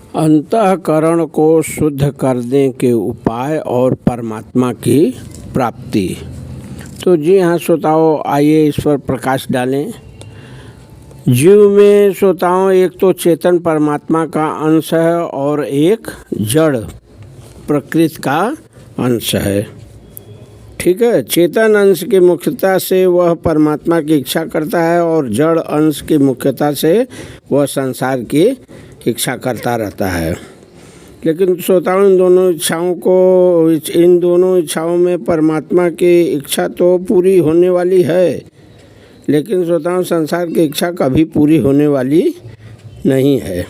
अंतःकरण को शुद्ध करने के उपाय और परमात्मा की प्राप्ति। तो जी हाँ श्रोताओं, आइए इस पर प्रकाश डालें। जीव में श्रोताओं एक तो चेतन परमात्मा का अंश है और एक जड़ प्रकृति का अंश है। ठीक है, चेतन अंश की मुख्यता से वह परमात्मा की इच्छा करता है और जड़ अंश की मुख्यता से वह संसार की इच्छा करता रहता है। लेकिन श्रोताओं, इन दोनों इच्छाओं में परमात्मा की इच्छा तो पूरी होने वाली है, लेकिन श्रोताओं संसार की इच्छा कभी पूरी होने वाली नहीं है।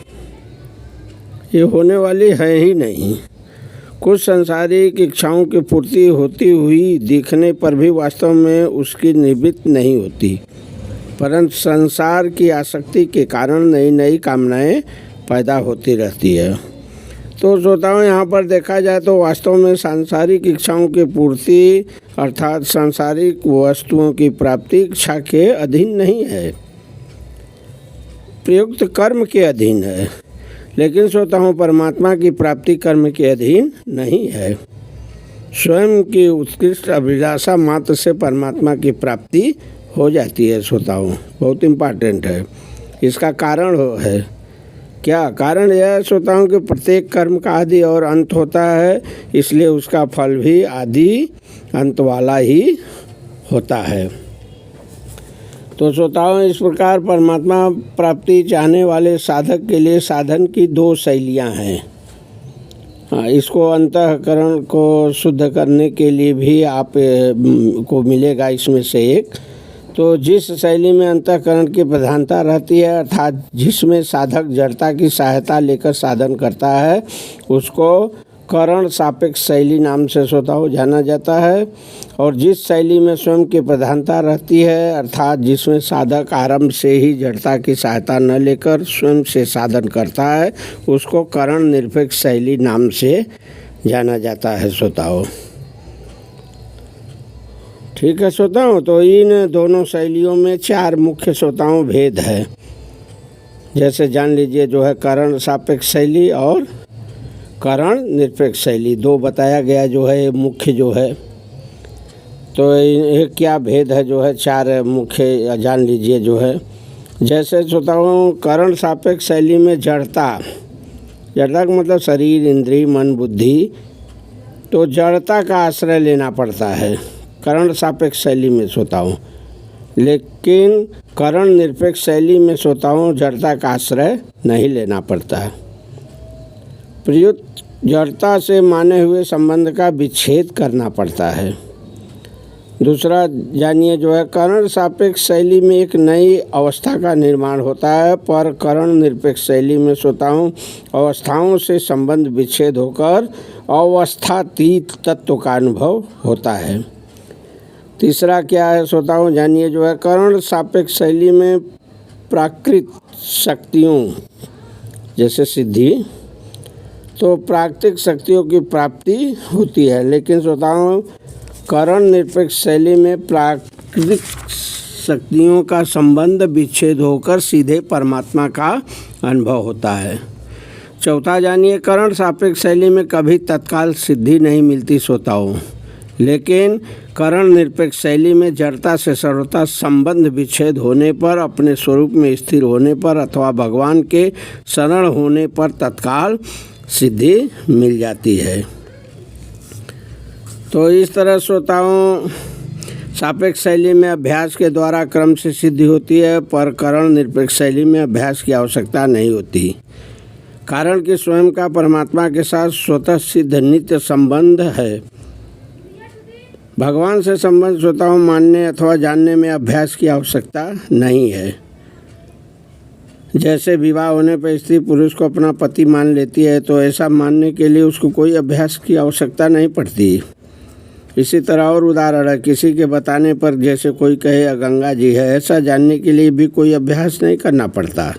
ये होने वाली है ही नहीं। कुछ सांसारिक इच्छाओं की पूर्ति होती हुई दिखने पर भी वास्तव में उसकी निवृत्ति नहीं होती, परंतु संसार की आसक्ति के कारण नई नई कामनाएं पैदा होती रहती है। तो श्रोताओं, यहाँ पर देखा जाए तो वास्तव में सांसारिक इच्छाओं की पूर्ति अर्थात सांसारिक वस्तुओं की प्राप्ति इच्छा के अधीन नहीं है, प्रयुक्त कर्म के अधीन है। लेकिन श्रोताओं, परमात्मा की प्राप्ति कर्म के अधीन नहीं है। स्वयं की उत्कृष्ट अभिलाषा मात्र से परमात्मा की प्राप्ति हो जाती है। श्रोताओं, बहुत इम्पॉर्टेंट है। इसका कारण है क्या? कारण यह है श्रोताओं कि प्रत्येक कर्म का आदि और अंत होता है, इसलिए उसका फल भी आदि अंत वाला ही होता है। तो श्रोताओं, इस प्रकार परमात्मा प्राप्ति चाहने वाले साधक के लिए साधन की दो शैलियाँ हैं। इसको अंतःकरण को शुद्ध करने के लिए भी आप को मिलेगा इसमें से एक। तो जिस शैली में अंतःकरण की प्रधानता रहती है अर्थात जिसमें साधक जड़ता की सहायता लेकर साधन करता है, उसको करण सापेक्ष शैली नाम से श्रोताओं जाना जाता है। और जिस शैली में स्वयं की प्रधानता रहती है अर्थात जिसमें साधक आरंभ से ही जड़ता की सहायता न लेकर स्वयं से साधन करता है, उसको करण निरपेक्ष शैली नाम से जाना जाता है श्रोताओं। ठीक है श्रोताओं, तो इन दोनों शैलियों में चार मुख्य श्रोताओं भेद है। जैसे जान लीजिए जो है करण सापेक्ष शैली और करण निरपेक्ष शैली, दो बताया गया जो है मुख्य जो है। तो एक क्या भेद है जो है, चार मुख्य जान लीजिए जो है। जैसे श्रोताओं, करण सापेक्ष शैली में जड़ता का मतलब शरीर, इंद्रिय, मन, बुद्धि, तो जड़ता का आश्रय लेना पड़ता है करण सापेक्ष शैली में श्रोताओं। लेकिन करण निरपेक्ष शैली में श्रोताओं जड़ता का आश्रय नहीं लेना पड़ता। प्रयुक्त जड़ता से माने हुए संबंध का विच्छेद करना पड़ता है। दूसरा जानिए जो है, करण सापेक्ष शैली में एक नई अवस्था का निर्माण होता है, पर करण निरपेक्ष शैली में श्रोताओं अवस्थाओं से संबंध विच्छेद होकर अवस्थातीत तत्व का अनुभव होता है। तीसरा क्या है श्रोताओं, जानिए जो है, करण सापेक्ष शैली में प्राकृत शक्तियों जैसे सिद्धि, तो प्राकृतिक शक्तियों की प्राप्ति होती है। लेकिन श्रोताओं, करण निरपेक्ष शैली में प्राकृतिक शक्तियों का संबंध विच्छेद होकर सीधे परमात्मा का अनुभव होता है। चौथा जानिए, करण सापेक्ष शैली में कभी तत्काल सिद्धि नहीं मिलती श्रोताओं, लेकिन करण निरपेक्ष शैली में जड़ता से सर्वथा संबंध विच्छेद होने पर, अपने स्वरूप में स्थिर होने पर अथवा भगवान के शरण होने पर तत्काल सिद्धि मिल जाती है। तो इस तरह श्रोताओं सापेक्ष शैली में अभ्यास के द्वारा क्रम से सिद्धि होती है, पर करण निरपेक्ष शैली में अभ्यास की आवश्यकता नहीं होती, कारण कि स्वयं का परमात्मा के साथ स्वतः सिद्ध नित्य संबंध है। भगवान से संबंध श्रोताओं मानने अथवा जानने में अभ्यास की आवश्यकता नहीं है। जैसे विवाह होने पर स्त्री पुरुष को अपना पति मान लेती है, तो ऐसा मानने के लिए उसको कोई अभ्यास की आवश्यकता नहीं पड़ती। इसी तरह और उदाहरण है, किसी के बताने पर जैसे कोई कहे गंगा जी है, ऐसा जानने के लिए भी कोई अभ्यास नहीं करना पड़ता।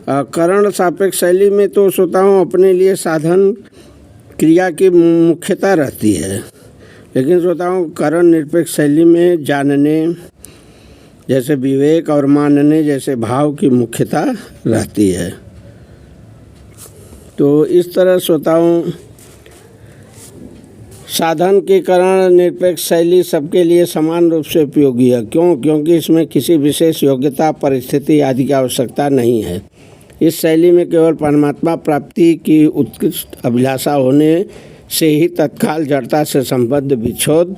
करण सापेक्ष शैली में तो श्रोताओं अपने लिए साधन क्रिया की मुख्यता रहती है, लेकिन श्रोताओं करण निरपेक्ष शैली में जानने जैसे विवेक और मानने जैसे भाव की मुख्यता रहती है। तो इस तरह श्रोताओं, साधन की करण निरपेक्ष शैली सबके लिए समान रूप से उपयोगी है। क्यों? क्योंकि इसमें किसी विशेष योग्यता, परिस्थिति आदि की आवश्यकता नहीं है। इस शैली में केवल परमात्मा प्राप्ति की उत्कृष्ट अभिलाषा होने से ही तत्काल जड़ता से संबद्ध विच्छोद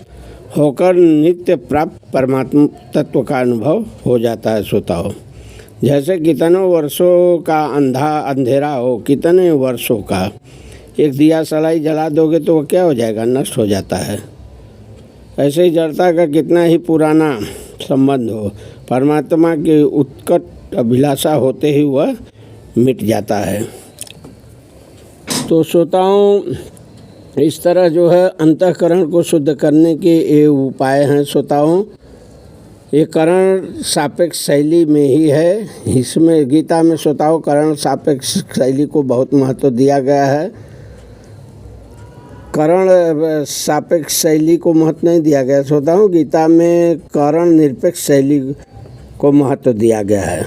होकर नित्य प्राप्त परमात्मा तत्व का अनुभव हो जाता है। श्रोताओं, जैसे कितनों वर्षों का अंधेरा हो, कितने वर्षों का, एक दिया सलाई जला दोगे तो वो क्या हो जाएगा? नष्ट हो जाता है। ऐसे ही जड़ता का कितना ही पुराना संबंध हो, परमात्मा की उत्कट अभिलाषा होते ही वह मिट जाता है। तो श्रोताओं, इस तरह जो है अंतःकरण को शुद्ध करने के ये उपाय हैं। श्रोताओं, ये करण सापेक्ष शैली में ही है। इसमें गीता में श्रोताओं करण सापेक्ष शैली को बहुत महत्व दिया गया है। करण सापेक्ष शैली को महत्व नहीं दिया गया श्रोताओं, गीता में करण निरपेक्ष शैली को महत्व दिया गया है।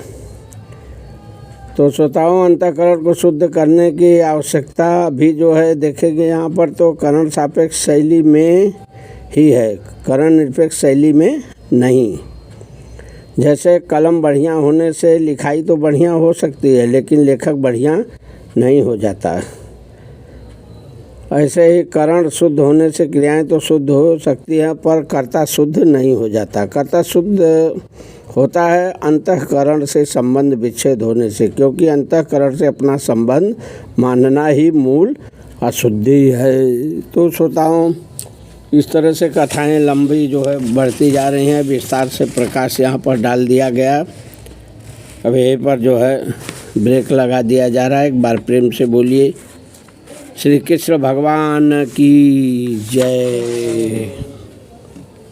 तो श्रोताओं, अंतःकरण को शुद्ध करने की आवश्यकता भी जो है देखेंगे यहाँ पर, तो करण सापेक्ष शैली में ही है, करण निरपेक्ष शैली में नहीं। जैसे कलम बढ़िया होने से लिखाई तो बढ़िया हो सकती है, लेकिन लेखक बढ़िया नहीं हो जाता। ऐसे ही करण शुद्ध होने से क्रियाएं तो शुद्ध हो सकती हैं, पर कर्ता शुद्ध नहीं हो जाता। कर्ता शुद्ध होता है अंतःकरण से संबंध विच्छेद होने से, क्योंकि अंतःकरण से अपना संबंध मानना ही मूल अशुद्धि है। तो श्रोताओं, इस तरह से कथाएं लंबी जो है बढ़ती जा रही हैं, विस्तार से प्रकाश यहाँ पर डाल दिया गया। अब यहीं पर जो है ब्रेक लगा दिया जा रहा है। एक बार प्रेम से बोलिए श्री कृष्ण भगवान की जय।